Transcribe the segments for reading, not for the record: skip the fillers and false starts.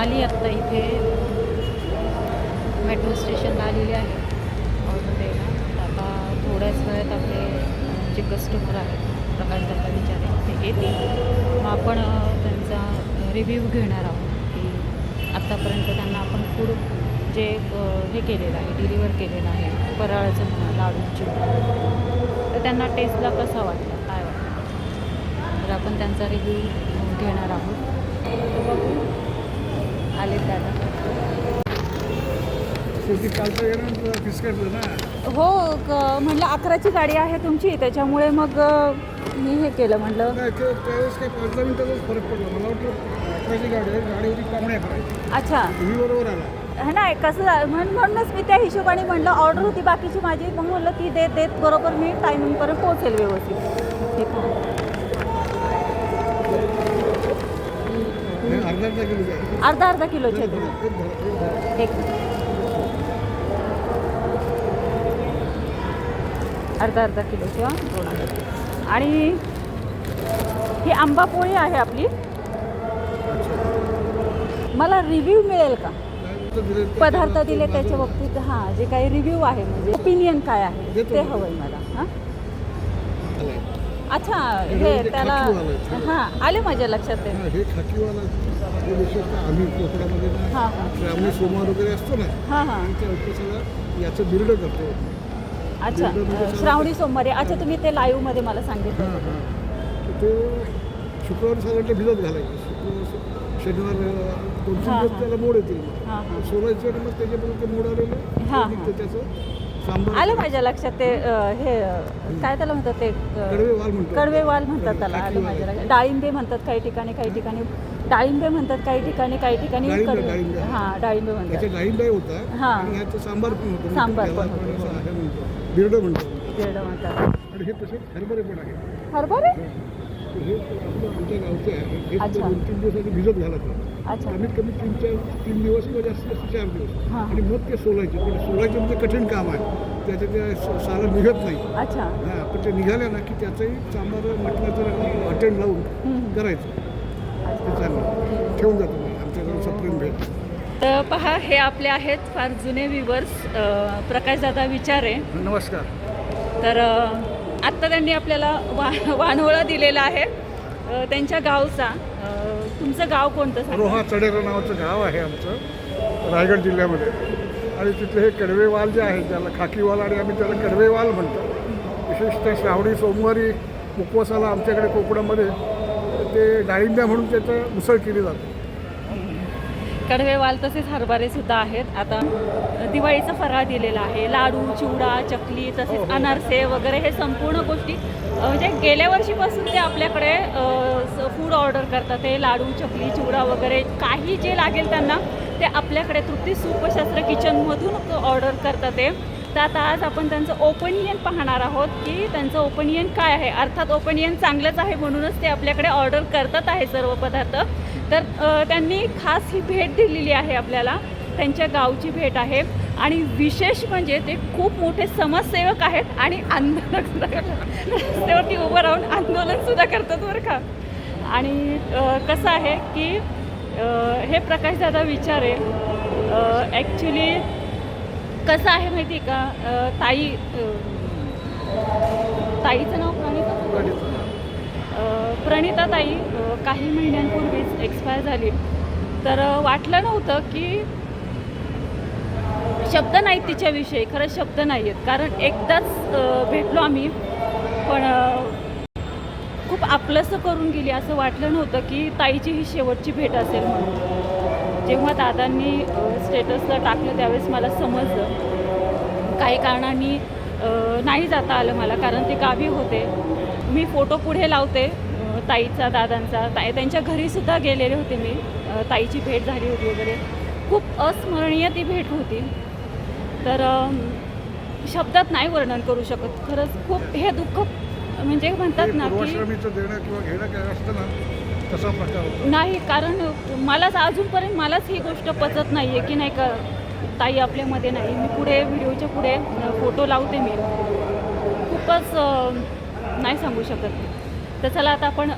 आली आत्ता इथे मेट्रो स्टेशनला आलेली आहे ऑर्डर द्यायला. आता थोड्याच वेळात आपले जे कस्टमर आहेत प्रकाश दादा विचारे ते येतील. मग आपण त्यांचा रिव्ह्यू घेणार आहोत की आत्तापर्यंत त्यांना आपण फूड जे हे केलेलं आहे डिलिव्हर केलेलं आहे फराळाचं म्हणा लाडूची तर त्यांना टेस्टला कसा वाटला काय वाटलं तर आपण त्यांचा रिव्ह्यू घेणार आहोत. तर बघू आलेत दादा. हो म्हटलं 11ची गाडी आहे तुमची त्याच्यामुळे मग मी हे केलं म्हटलं. त्यावेळेस काय 5-10 मिनिटाचाच फरक पडला. मला वाटलं 11ची गाडी आहे गाडी होती कामण्या करायची. अच्छा तुम्ही बरोबर आला. नाही कसं म्हणूनच मी त्या हिशोबाने म्हटलं ऑर्डर होती बाकीची माझी मग म्हटलं ती देत बरोबर मी टायमिंगपर्यंत पोहोचेल व्यवस्थित. ठीक आहे अर्धा किलोचे एक अर्धा किलोचे आणि ही आंबा पोळी आहे आपली. मला रिव्ह्यू मिळेल का पदार्थ दिले त्याच्या बाबतीत? हां जे काही रिव्ह्यू आहे म्हणजे ओपिनियन काय आहे ते हवं आहे मला. हां अच्छा हे त्याला हां आले माझ्या लक्षात ते. हे खाकीवाला हे विशेषतः आम्ही कोकणामध्ये हां श्रावणी सोमवार वगैरे असतो ना हां हां त्या उपवासाला याचं बिर्ड करतो. अच्छा श्रावणी सोमवारी. अच्छा तुम्ही ते लाईव्हमध्ये मला सांगितलं. हां हां ते शुक्रवार साधारण भिजत घालायचं. शनिवार 2-3 दिवस त्याला मोड येतील. सोलायचे आणि मग त्याच्यापर्यंत मोड आलेलं त्याचं सांबार आलं माझ्या लक्षात ते हे काय त्याला म्हणतात ते कडवेवाल म्हणतात त्याला. आलं माझ्या लक्षात. डाळिंबे म्हणतात काही ठिकाणी डाळिंबे म्हणतात काही ठिकाणी हां डाळिंबे म्हणतात. डाळिंबे होता हां आणि ह्याचं सांबार पण होतं. सांबार पण होतं बिर्ड म्हणतात. आणि हे तसे हरभरे पण आहे. हरभरे हे आमच्या गावचे आहे. हे अच्छा. 2-3 दिवस आधी भिजत घालायचं. अच्छा कमीत कमी 3 दिवस किंवा जास्तीत जास्त 4 दिवस हां. आणि मग ते सोलायचे. पण सोलायचे म्हणजे कठीण काम आहे. त्याचं ते सारं निघत नाही. अच्छा हां पण ते निघाले ना की त्याचंही सांबार म्हटलं तर अटेंड लावून करायचं. ते चांगलं ठेवून जातो मी आमच्याकडे सप्रेम भेट. तर पहा हे आपले आहेत फार जुने व्ह्यूवर्स प्रकाशदादा विचारे. नमस्कार. तर आत्ता त्यांनी आपल्याला वानवळा दिलेला आहे त्यांच्या गावचा. तुमचं गाव कोणतं? रोहा चढेरा नावाचं गाव आहे आमचं रायगड जिल्ह्यामध्ये. आणि तिथले हे कडवेवाल जे आहे त्याला खाकीवाल आणि आम्ही त्याला कडवेवाल म्हणतो. विशेषतः श्रावणी सोमवारी उपवासाला आमच्याकडे कोकणामध्ये ते डाळिंब्या म्हणून त्याचं उसळ केली जाते. कडवेवाल तसेच हरभरेसुद्धा आहेत. आता दिवाळीचा फराळ दिलेला आहे लाडू चिवडा चकली तसेच अनारसे वगैरे हे संपूर्ण गोष्टी म्हणजे गेल्या वर्षीपासून ते आपल्याकडे फूड ऑर्डर करतात. ते लाडू चकली चिवडा वगैरे काही जे लागेल त्यांना ते आपल्याकडे तृप्ती सुपशास्त्र किचनमधून ऑर्डर करतात ते. तर आता आज आपण त्यांचं ओपिनियन पाहणार आहोत की त्यांचं ओपिनियन काय आहे. अर्थात ओपिनियन चांगलंच आहे म्हणूनच ते आपल्याकडे ऑर्डर करतात आहे सर्व पदार्थ. तर त्यांनी खास ही भेट दिलेली आहे आपल्याला. त्यांच्या गावची भेट आहे आणि विशेष म्हणजे ते खूप मोठे समाजसेवक आहेत आणि आंदोलनसुद्धा करतात. रस्त्यावरती उभं राहून आंदोलनसुद्धा करतात बरं का. आणि कसं आहे की हे प्रकाशदादा विचारे ॲक्च्युली कसं आहे माहिती का ताईचं नाव प्रणिता ताई काही महिन्यांपूर्वीच एक्सपायर झाली. तर वाटलं नव्हतं की शब्द नाहीत तिच्याविषयी. खरंच शब्द नाही आहेत कारण एकदाच भेटलो आम्ही पण खूप आपलंसं करून गेली. असं वाटलं नव्हतं की ताईची ही शेवटची भेट असेल म्हणून. जेव्हा दादांनी स्टेटसला टाकलं त्यावेळेस मला समजलं. काही कारणांनी नाही जाता आलं मला कारण ते गावी होते. मी फोटो पुढे लावते ताईचा दादांचा. त्यांच्या घरीसुद्धा गेलेले होते मी. ताईची भेट झाली होती वगैरे. खूप अस्मरणीय ती भेट होती. तर शब्दात नाही वर्णन करू शकत. खरंच खूप हे दुःख म्हणजे म्हणतात ना की तसा प्रकार नाही कारण मलाच अजूनपर्यंत मलाच ही गोष्ट पचत नाही आहे की नाही का ताई आपल्यामध्ये नाही. मी पुढे व्हिडिओच्या पुढे फोटो लावते मी. खूपच नाही सांगू शकत. तर चला आता आपण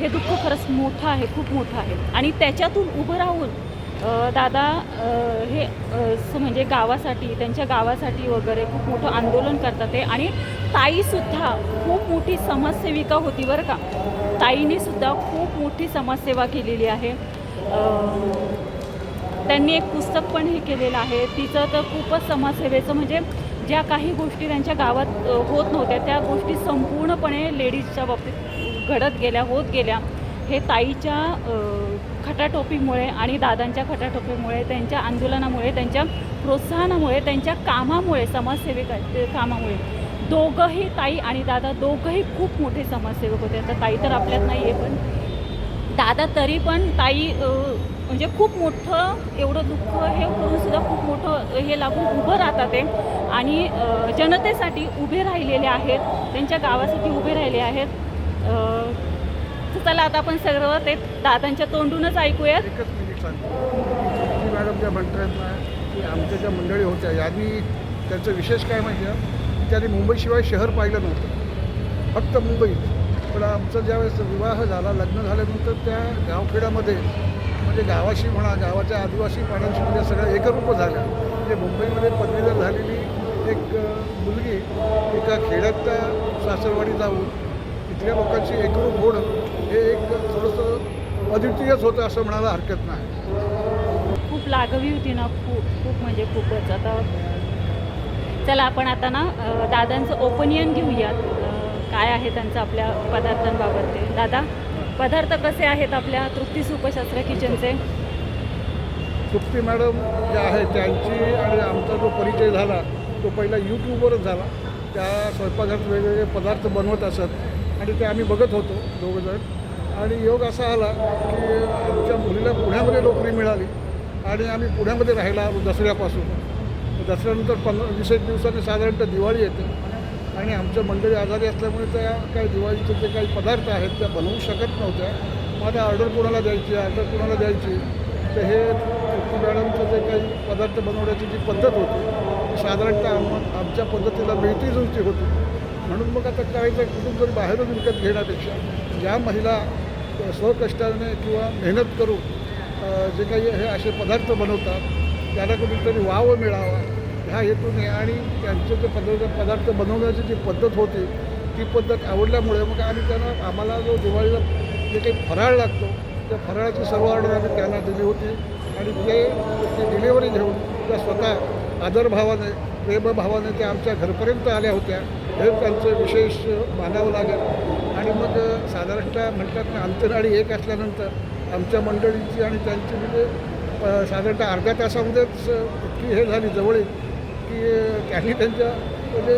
हे दुःख खरंच मोठं आहे, खूप मोठं आहे. आणि त्याच्यातून उभं राहून दादा हे म्हणजे गावासाठी, त्यांच्या गावासाठी वगैरे खूप मोठं आंदोलन करतात ते. आणि ताईसुद्धा खूप मोठी समाजसेविका होती बरं का. ताईनेसुद्धा खूप मोठी समाजसेवा केलेली आहे. त्यांनी एक पुस्तक पण हे केलेलं आहे. तिचं तर खूपच समाजसेवेचं, म्हणजे ज्या काही गोष्टी त्यांच्या गावात होत नव्हत्या त्या गोष्टी संपूर्णपणे लेडीजच्या बाबतीत घडत गेल्या, होत गेल्या. हे ताईच्या खटाटोपीमुळे आणि दादांच्या खटाटोपीमुळे, त्यांच्या आंदोलनामुळे, त्यांच्या प्रोत्साहनामुळे, त्यांच्या कामामुळे, समाजसेविका कामामुळे, दोघंही ताई आणि दादा दोघंही खूप मोठे समाजसेवक होते. आता ताई तर आपल्यात नाही आहे, पण दादा तरी पण ताई म्हणजे खूप मोठं एवढं दुःख हे करून सुद्धा खूप मोठं हे लागून उभं राहतात ते. आणि जनतेसाठी उभे राहिलेले आहेत, त्यांच्या गावासाठी उभे राहिले आहेत. तर चला आता आपण सर्व ते दादांच्या तोंडूनच ऐकूयात. एकच मिनिट सांगतो. मॅडम ज्या म्हणतात ना की आमच्या ज्या मंडळी होत्या यादी, त्यांचं विशेष काय माहिती आहे की त्यांनी मुंबईशिवाय शहर पाहिलं नव्हतं, फक्त मुंबईत. पण आमचा ज्यावेळेस विवाह झाला, लग्न झाल्यानंतर त्या गावखेड्यामध्ये, म्हणजे गावाशी म्हणा, गावाच्या आदिवासी पाड्यांशी म्हणजे सगळ्या एकरूप झाल्या. म्हणजे मुंबईमध्ये पदवीधर झालेली एक मुलगी एका खेड्यात सासरवाडी जाऊन इथल्या लोकांची एकरूप होणं हे एक थोडंसं अद्वितीयच होतं असं म्हणायला हरकत नाही. खूप लागवी होती ना, खूप म्हणजे खूपच. आता चला आपण आता ना दादांचं ओपिनियन घेऊयात. काय आहे त्यांचं आपल्या पदार्थांबाबत ते. दादा, पदार्थ कसे आहेत आपल्या तृप्ती सुपशास्त्र किचनचे? तृप्ती मॅडम ज्या आहेत त्यांची आणि आमचा जो परिचय झाला तो पहिला यूट्यूबवरच झाला. त्या स्वयंपाकघरात वेगवेगळे पदार्थ बनवत असत आणि ते आम्ही बघत होतो दोघंजण. आणि योग असा आला की आमच्या मुलीला पुण्यामध्ये नोकरी मिळाली आणि आम्ही पुण्यामध्ये राहायला आलो दसऱ्यापासून. दसऱ्यानंतर 15-20 दिवसांनी साधारणतः दिवाळी येते आणि आमच्या मंडळी आजारी असल्यामुळे त्या काही दिवाळीचे जे काही पदार्थ आहेत त्या बनवू शकत नव्हत्या. मग आता ऑर्डर कोणाला द्यायची, तर हे तृप्ती मॅडमचं जे काही पदार्थ बनवण्याची जी पद्धत होती साधारणतः आमच्या पद्धतीला मिळती जुळती होती. म्हणून मग आता करायचं कुठून जरी बाहेरून विकत घेण्यापेक्षा ज्या महिला स्वकष्टाने किंवा मेहनत करून जे काही हे असे पदार्थ बनवतात त्याला कुठेतरी वाव मिळावा ह्या हेतूने आणि त्यांचे जे पदार्थ बनवण्याची जी पद्धत होती ती पद्धत आवडल्यामुळे मग आम्हाला जो दिवाळीला जे काही फराळ लागतो त्या फराळाची सर्व ऑर्डर आम्ही त्यांना दिली होती. आणि ते डिलिव्हरी घेऊन त्या स्वतः आदरभावाने, प्रेमभावाने त्या आमच्या घरपर्यंत आल्या होत्या. हे त्यांचं विशेष मानावं लागेल. आणि मग साधारणतः म्हणतात ना अंतराळी एक असल्यानंतर आमच्या मंडळीची आणि त्यांची म्हणजे साधारणतः अर्ध्या तासामध्येच इतकी हे झाली जवळीक की त्यांनी त्यांच्या म्हणजे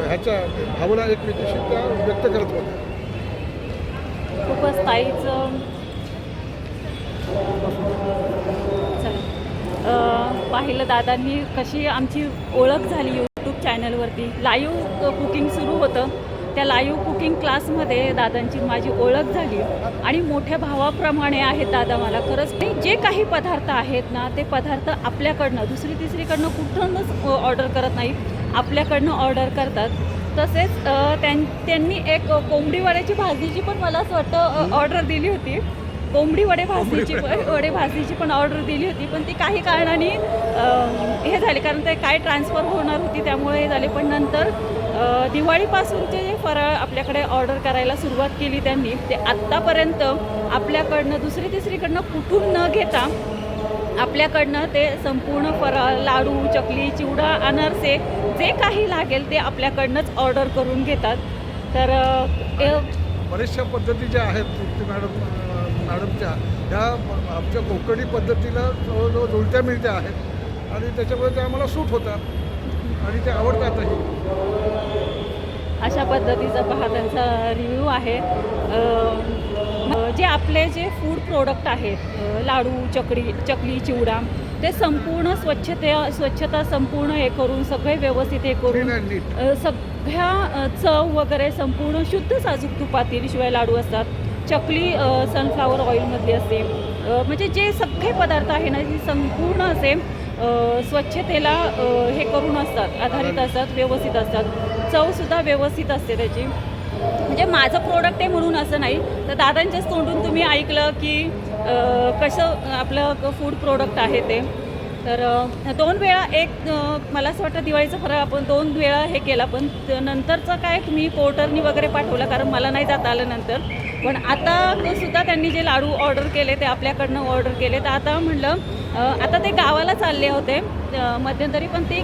ह्याच्या भावना एकमेकीशी त्या व्यक्त करत होत्या. खूपच ताईचं पाहिलं दादांनी कशी आमची ओळख झाली. यूट्यूब चॅनलवरती लाईव्ह कुकिंग सुरू होतं. त्या लाईव्ह कुकिंग क्लासमध्ये दादांची माझी ओळख झाली आणि मोठ्या भावाप्रमाणे आहेत दादा मला खरंच. जे काही पदार्थ आहेत ना ते पदार्थ आपल्याकडनं दुसरी तिसरीकडनं कुठूनच ऑर्डर करत नाही, आपल्याकडनं ऑर्डर करतात. तसेच त्यांनी एक कोंबडी वड्याची भाजीची पण मला असं वाटतं ऑर्डर दिली होती. कोंबडी वडे भाजीची पण ऑर्डर दिली होती, पण ती काही कारणाने हे झाले कारण ते काय ट्रान्सफर होणार होती त्यामुळे हे झाले. पण नंतर दिवाळीपासूनचे जे फराळ आपल्याकडे ऑर्डर करायला सुरुवात केली त्यांनी, ते आत्तापर्यंत आपल्याकडनं दुसरी तिसरीकडनं कुठून न घेता आपल्याकडनं ते संपूर्ण फराळ, लाडू, चकली, चिवडा, अनारसे जे काही लागेल ते आपल्याकडनंच ऑर्डर करून घेतात. तर बऱ्याचशा पद्धती ज्या आहेत तृप्ती मॅडमच्या ह्या आमच्या कोकणी पद्धतीला जवळजवळ जुळत्या मिळत्या आहेत आणि त्याच्यामुळे ते आम्हाला सूट होतात आणि ते आवडतातही. अशा पद्धतीचा पहा त्यांचा रिव्ह्यू आहे. जे आपले जे फूड प्रोडक्ट आहेत लाडू, चकली, चिवडा ते संपूर्ण स्वच्छता संपूर्ण हे करून सगळे व्यवस्थित हे करून सगळ्या चव वगैरे संपूर्ण शुद्ध साजूक तुपातील शिवाय लाडू असतात. चकली सनफ्लावर ऑइलमधली असते. म्हणजे जे सगळे पदार्थ आहे ना ती संपूर्ण असे स्वच्छतेला हे करून असतात, आधारित असतात, व्यवस्थित असतात. चवसुद्धा व्यवस्थित असते त्याची. म्हणजे माझं प्रोडक्ट आहे म्हणून असं नाही, तर दादांच्याच तोंडून तुम्ही ऐकलं की कसं आपलं फूड प्रोडक्ट आहे ते. तर 2 वेळा मला असं वाटतं दिवाळीचं फराळ आपण 2 वेळा हे केला, पण नंतरचं काय मी पोर्टरनी वगैरे पाठवलं कारण मला नाही जाता आलं नंतर. पण आता तो सुद्धा त्यांनी जे लाडू ऑर्डर केले ते आपल्याकडनं ऑर्डर केले. तर आता म्हणलं आता ते गावाला चालले होते मध्यंतरी, पण ते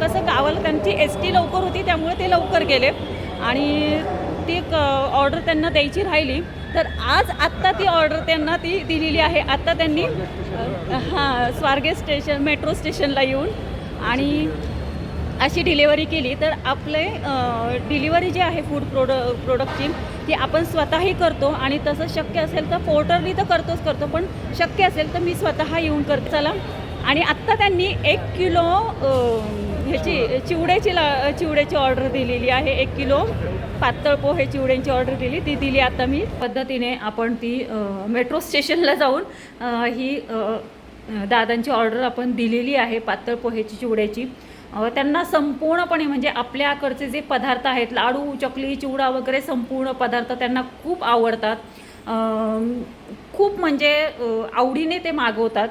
कसं गावाला त्यांची ST लवकर होती त्यामुळे ते लवकर गेले आणि ती ऑर्डर त्यांना द्यायची राहिली. तर आत्ता ती ऑर्डर त्यांना ती दिलेली आहे. आत्ता त्यांनी स्वारगेट स्टेशन मेट्रो स्टेशनला येऊन आणि अशी डिलिव्हरी केली. तर आपले डिलिव्हरी जी आहे फूड प्रोडक्टची ती आपण स्वतःही करतो आणि तसं शक्य असेल तर पोर्टरनी तर करतो, पण शक्य असेल तर मी स्वतः येऊन करते. चला, आणि आत्ता त्यांनी 1 किलो ह्याची चिवड्याची ऑर्डर दिलेली आहे. 1 किलो पातळ पोहे चिवड्यांची ऑर्डर ती दिली आता मी. पद्धतीने आपण ती मेट्रो स्टेशनला जाऊन ही दादांची ऑर्डर आपण दिलेली आहे पातळ पोहेची चिवड्याची. त्यांना संपूर्णपणे म्हणजे आपल्याकडचे जे पदार्थ आहेत लाडू, चकली, चिवडा वगैरे संपूर्ण पदार्थ त्यांना खूप आवडतात. खूप म्हणजे आवडीने ते मागवतात.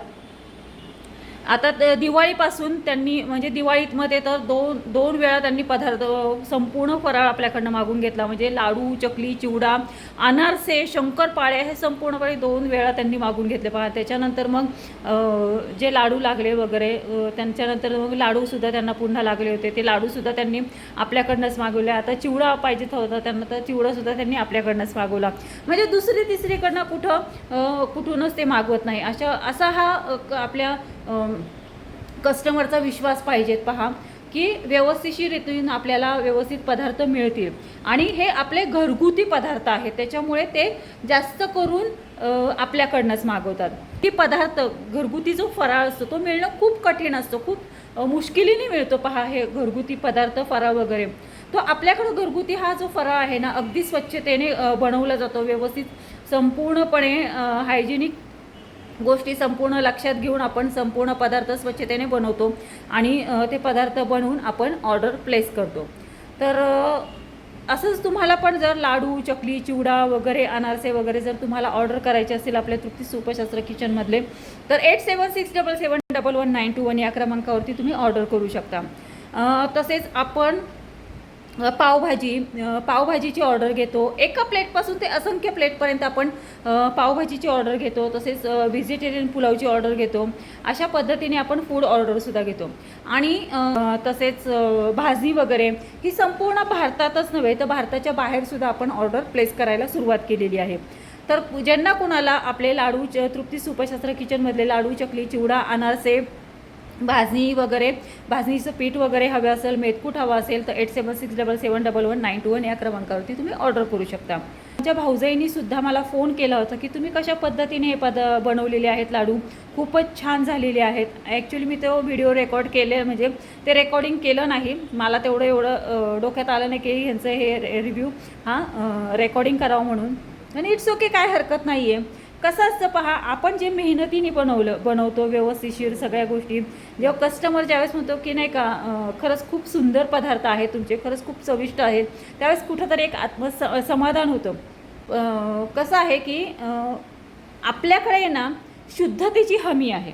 आता दिवाळीपासून त्यांनी म्हणजे दिवाळीमध्ये तर दोन वेळा त्यांनी पदार्थ संपूर्ण फराळ आपल्याकडनं मागून घेतला. म्हणजे लाडू, चकली, चिवडा, अनारसे, शंकरपाळे हे संपूर्णपणे 2 वेळा त्यांनी मागून घेतले. पहा, त्याच्यानंतर मग जे लाडू लागले वगैरे त्यांच्यानंतर मग लाडूसुद्धा त्यांना पुन्हा लागले होते, ते लाडूसुद्धा त्यांनी आपल्याकडनंच मागवले. आता चिवडा पाहिजे होता त्यांना, तर चिवडासुद्धा त्यांनी आपल्याकडनंच मागवला. म्हणजे दुसरी तिसरीकडनं कुठूनच ते मागवत नाही. असा हा आपल्या कस्टमरचा विश्वास पाहिजेत. पहा की व्यवस्थितशीर रीतीने आपल्याला व्यवस्थित पदार्थ मिळतील आणि हे आपले घरगुती पदार्थ आहेत त्याच्यामुळे ते जास्त करून आपल्याकडनंच मागवतात. ती पदार्थ घरगुती जो फराळ असतो तो मिळणं खूप कठीण असतो, खूप मुश्किलीने मिळतो. पहा हे घरगुती पदार्थ फराळ वगैरे तो आपल्याकडं घरगुती हा जो फराळ आहे ना अगदी स्वच्छतेने बनवला जातो, व्यवस्थित संपूर्णपणे हायजेनिक गोष्टी संपूर्ण लक्षात घेऊन आपण संपूर्ण पदार्थ स्वच्छतेने बनवतो आणि ते पदार्थ बनवून आपण ऑर्डर प्लेस करतो. तर असंच तुम्हाला पण जर लाडू, चकली, चिवडा वगैरे, अनारसे वगैरे जर तुम्हाला ऑर्डर करायचे असेल आपल्या तृप्ती सुपशास्त्र किचनमधले तर 8767711921 या क्रमांकावरती तुम्ही ऑर्डर करू शकता. तसेच आपण पावभाजीची ऑर्डर घेतो. एका प्लेटपासून ते असंख्य प्लेटपर्यंत आपण पावभाजीची ऑर्डर घेतो. तसेच व्हेजिटेरियन पुलावची ऑर्डर घेतो. अशा पद्धतीने आपण फूड ऑर्डरसुद्धा घेतो. आणि तसेच भाजी वगैरे ही संपूर्ण भारतातच नव्हे तर भारताच्या बाहेरसुद्धा आपण ऑर्डर प्लेस करायला सुरुवात केलेली आहे. तर ज्यांना कुणाला आपले लाडू तृप्ती सुपशास्त्र किचनमधले लाडू, चकली, चिवडा, अनारसे, भाजणी वगैरे, भाजणीचं पीठ वगैरे हवं असेल, मेथकूट हवा असेल तर 8767711921 या क्रमांकावरती तुम्ही ऑर्डर करू शकता. माझ्या भाऊजाईंनी सुद्धा मला फोन केला होता की तुम्ही कशा पद्धतीने हे बनवलेले आहेत लाडू, खूपच छान झालेले आहेत. ॲक्च्युली मी तो व्हिडिओ रेकॉर्ड केले, म्हणजे ते रेकॉर्डिंग केलं नाही, मला एवढं डोक्यात आलं नाही की ह्यांचं हे रिव्ह्यू रेकॉर्डिंग करावं म्हणून. आणि इट्स ओके, काय हरकत नाही आहे. कसं असतं पहा, आपण जे मेहनतीने बनवतो व्यवस्थितशीर सगळ्या गोष्टी, जेव्हा कस्टमर ज्यावेळेस म्हणतो की नाही का खरंच खूप सुंदर पदार्थ आहे तुमचे, खरंच खूप चविष्ट आहेत, त्यावेळेस कुठंतरी एक समाधान होतं. कसं आहे की आपल्याकडे ना शुद्धतेची हमी आहे,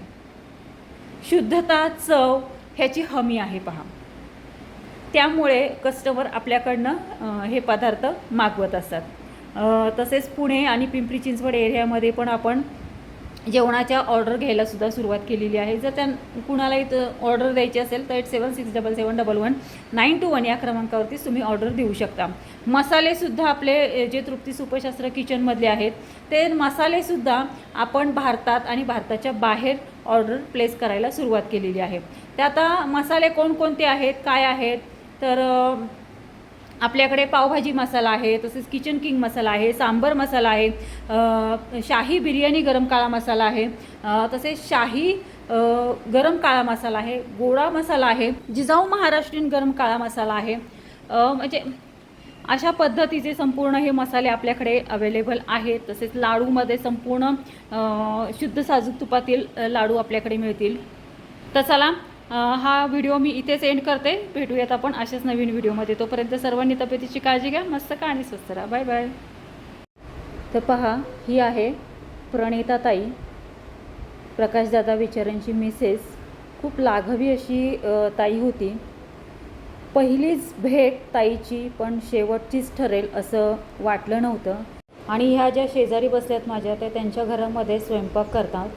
शुद्धता, चव ह्याची हमी आहे. पहा, त्यामुळे कस्टमर आपल्याकडनं हे पदार्थ मागवत असतात. तसेच पुणे आणि पिंपरी चिंचवड एरियामध्ये पण आपण जेवणाच्या ऑर्डर घ्यायलासुद्धा सुरुवात केलेली आहे. जर कुणाला इथं ऑर्डर द्यायची असेल तर 8767711921 या क्रमांकावरती तुम्ही ऑर्डर देऊ शकता. मसालेसुद्धा आपले जे तृप्ती सुपशास्त्र किचनमधले आहेत ते मसालेसुद्धा आपण भारतात आणि भारताच्या बाहेर ऑर्डर प्लेस करायला सुरुवात केलेली आहे. ते आता मसाले कोणकोणते आहेत, काय आहेत, तर आपल्याकडे पावभाजी मसाला आहे, तसेच किचन किंग मसाला आहे, सांबर मसाला आहे, शाही बिर्याणी गरम काळा मसाला आहे, तसेच शाही गरम काळा मसाला आहे, गोडा मसाला आहे, जिजाऊ महाराष्ट्रीयन गरम काळा मसाला आहे. म्हणजे अशा पद्धतीचे संपूर्ण हे मसाले आपल्याकडे अवेलेबल आहेत. तसेच लाडूमध्ये संपूर्ण शुद्ध साजूक तुपातील लाडू आपल्याकडे मिळतील. तर चला, हा व्हिडिओ मी इथेच एंड करते. भेटूयात आपण अशाच नवीन व्हिडिओमध्ये. तोपर्यंत सर्वांनी तब्येतीची काळजी घ्या. मस्त का आणि स्वस्त राहा. Bye bye. तर पहा, ही आहे प्रणिता ताई, प्रकाशदादा विचारांची मिसेस. खूप लाघवी अशी ताई होती. पहिलीच भेट ताईची, पण शेवटचीच ठरेल असं वाटलं नव्हतं. आणि ह्या ज्या शेजारी बसल्यात माझ्या, त्या त्यांच्या घरामध्ये स्वयंपाक करतात.